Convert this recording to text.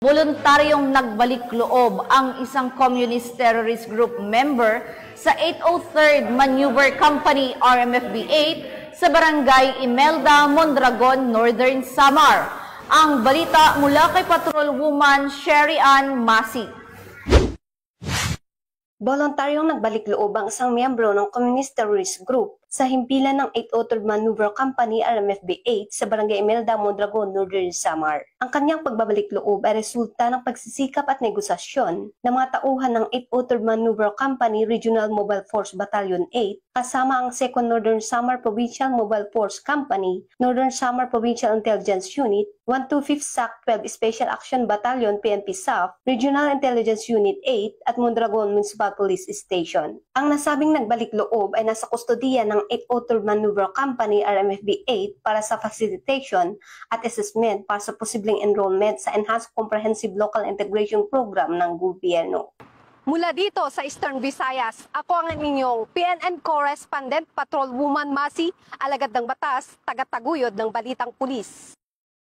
voluntaryong nagbalik loob ang isang communist terrorist group member sa 803rd Maneuver Company RMFB 8 sa barangay Imelda, Mondragon, Northern Samar. Ang balita mula kay Patrol Woman Sherry Ann Masi. Voluntaryong nagbalik loob ang isang miyembro ng communist terrorist group sa himpilan ng 803rd Maneuver Company RMFB 8 sa barangay Imelda, Mondragon, Northern Samar. Ang kanyang pagbabalik loob ay resulta ng pagsisikap at negosasyon ng mga tauhan ng 803rd Maneuver Company Regional Mobile Force Battalion 8 kasama ang 2nd Northern Samar Provincial Mobile Force Company, Northern Samar Provincial Intelligence Unit, 125th SAC 12 Special Action Battalion PNP SAF, Regional Intelligence Unit 8 at Mondragon Municipal Police Station. Ang nasabing nagbalik loob ay nasa kustodiya ng 803rd Maneuver Company RMFB 8 para sa facilitation at assessment para sa posibleng enrollment sa Enhanced Comprehensive Local Integration Program ng gobyerno. Mula dito sa Eastern Visayas, ako ang inyong PNN Correspondent Patrol Woman Masi, alagad ng batas, taga-taguyod ng Balitang Pulis.